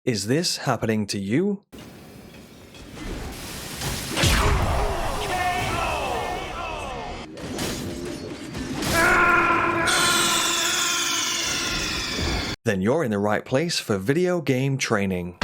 Is this happening to you? Then you're in the right place for video game training.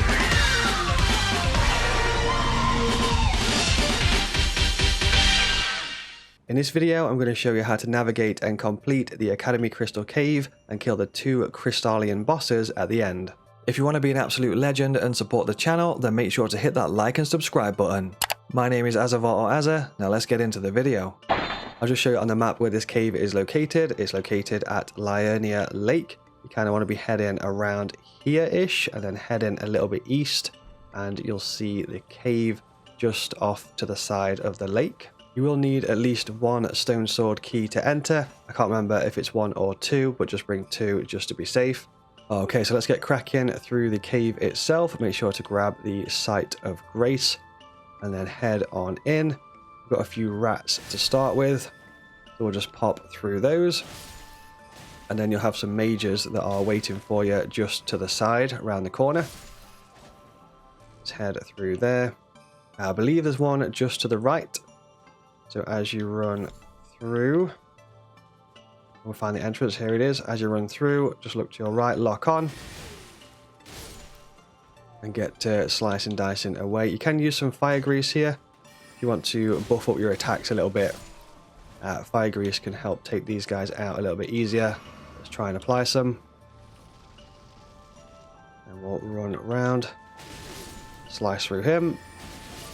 In this video, I'm going to show you how to navigate and complete the Academy Crystal Cave and kill the 2 Crystallian bosses at the end. If you want to be an absolute legend and support the channel, then make sure to hit that like and subscribe button. My name is Azzavhar or Azza. Now let's get into the video. I'll just show you on the map where this cave is located. It's located at Liurnia Lake. You kind of want to be heading around here-ish and then heading a little bit east, and you'll see the cave just off to the side of the lake. You will need at least 1 stone sword key to enter. I can't remember if it's 1 or 2, but just bring 2 just to be safe. Okay, so let's get cracking through the cave itself. Make sure to grab the Sight of Grace and then head on in. We've got a few rats to start with, so we'll just pop through those. And then you'll have some mages that are waiting for you just to the side, around the corner. Let's head through there. I believe there's one just to the right. So as you run through, we'll find the entrance. Here it is. As you run through, just look to your right, lock on, and get slice and dicing away. You can use some fire grease here if you want to buff up your attacks a little bit. Fire grease can help take these guys out a little bit easier. Let's try and apply some. And we'll run around. Slice through him.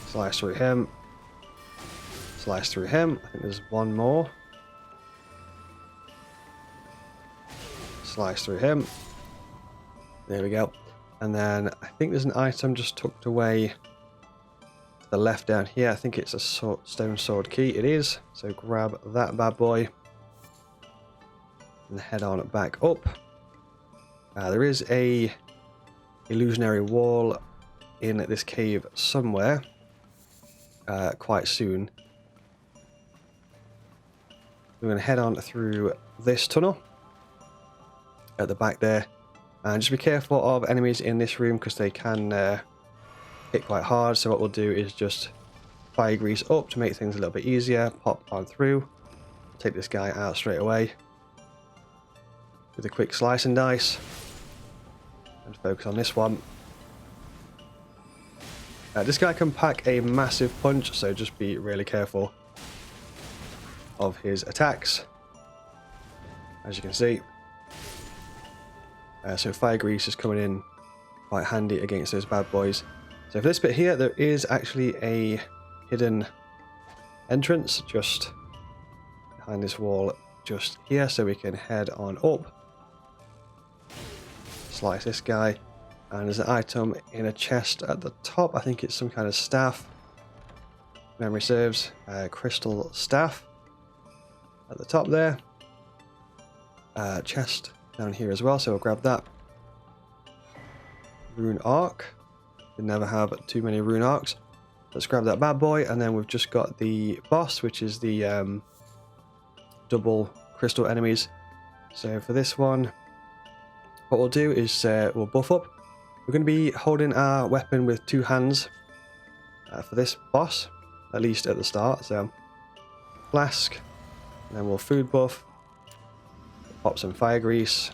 Slice through him. Slice through him. I think there's one more. Slice through him. There we go. And then I think there's an item just tucked away to the left down here. I think it's a stone sword key. It is. So grab that bad boy and head on back up. There is a illusionary wall in this cave somewhere quite soon. We're going to head on through this tunnel at the back there, and just be careful of enemies in this room because they can hit quite hard. So what we'll do is just fire grease up to make things a little bit easier. Pop on through, take this guy out straight away with a quick slice and dice, and focus on this one. This guy can pack a massive punch, so just be really careful of his attacks, as you can see. So fire grease is coming in quite handy against those bad boys. So for this bit here, there is actually a hidden entrance just behind this wall just here, so we can head on up, slice this guy, and there's an item in a chest at the top. I think it's some kind of staff, memory serves, crystal staff at the top there. Chest down here as well, so we'll grab that. Rune arc. You never have too many rune arcs. Let's grab that bad boy, and then we've just got the boss, which is the double crystal enemies. So for this one, what we'll do is we'll buff up. We're going to be holding our weapon with 2 hands for this boss, at least at the start. So flask, and then we'll food buff. Pop some fire grease.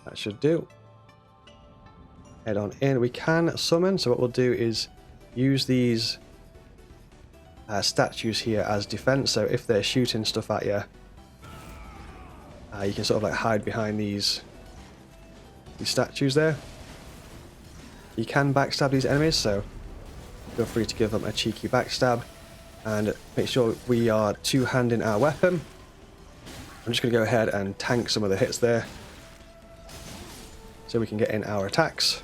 That should do. Head on in. We can summon, so what we'll do is use these statues here as defense. So if they're shooting stuff at you, you can sort of like hide behind these statues there. You can backstab these enemies, so feel free to give them a cheeky backstab, and make sure we are 2-handing our weapon. I'm just going to go ahead and tank some of the hits there so we can get in our attacks.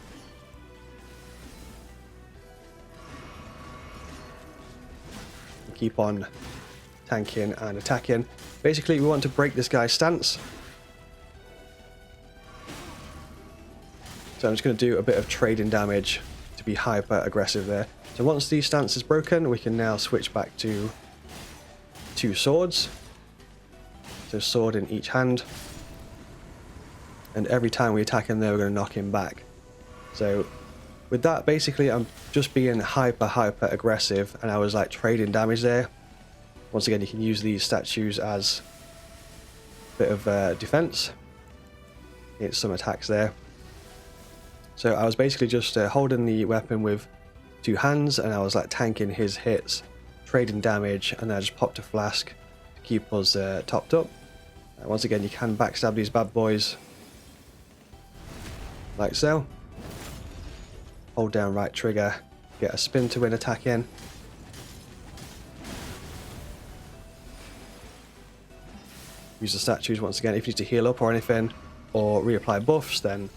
And keep on tanking and attacking. Basically, we want to break this guy's stance. So I'm just going to do a bit of trading damage to be hyper aggressive there. So once the stance is broken, we can now switch back to 2 swords. So sword in each hand. And every time we attack him there, we're going to knock him back. So with that, basically I'm just being hyper aggressive, and I was like trading damage there. Once again, you can use these statues as a bit of defense against some attacks there. So I was basically just holding the weapon with 2 hands, and I was like tanking his hits, trading damage, and I just popped a flask to keep us topped up. Once again, you can backstab these bad boys like so. Hold down right trigger, get a spin to win attack in. Use the statues once again if you need to heal up or anything, or reapply buffs, then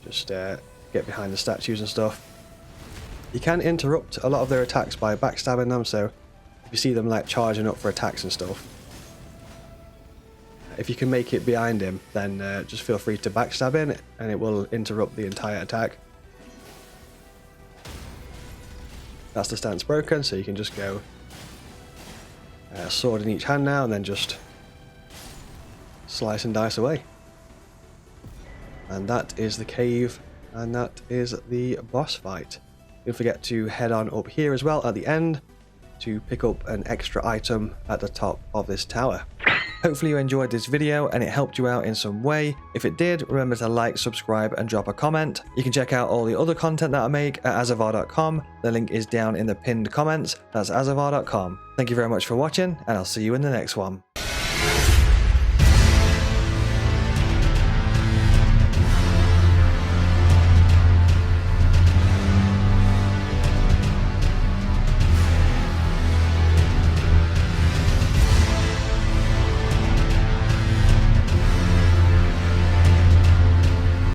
just get behind the statues and stuff. You can interrupt a lot of their attacks by backstabbing them, so if you see them like charging up for attacks and stuff, if you can make it behind him, then just feel free to backstab in, and it will interrupt the entire attack. That's the stance broken, so you can just go sword in each hand now, and then just slice and dice away. And that is the cave, and that is the boss fight. Don't forget to head on up here as well at the end to pick up an extra item at the top of this tower. Hopefully you enjoyed this video and it helped you out in some way. If it did, remember to like, subscribe, and drop a comment. You can check out all the other content that I make at Azzavhar.com. The link is down in the pinned comments. That's Azzavhar.com. Thank you very much for watching, and I'll see you in the next one.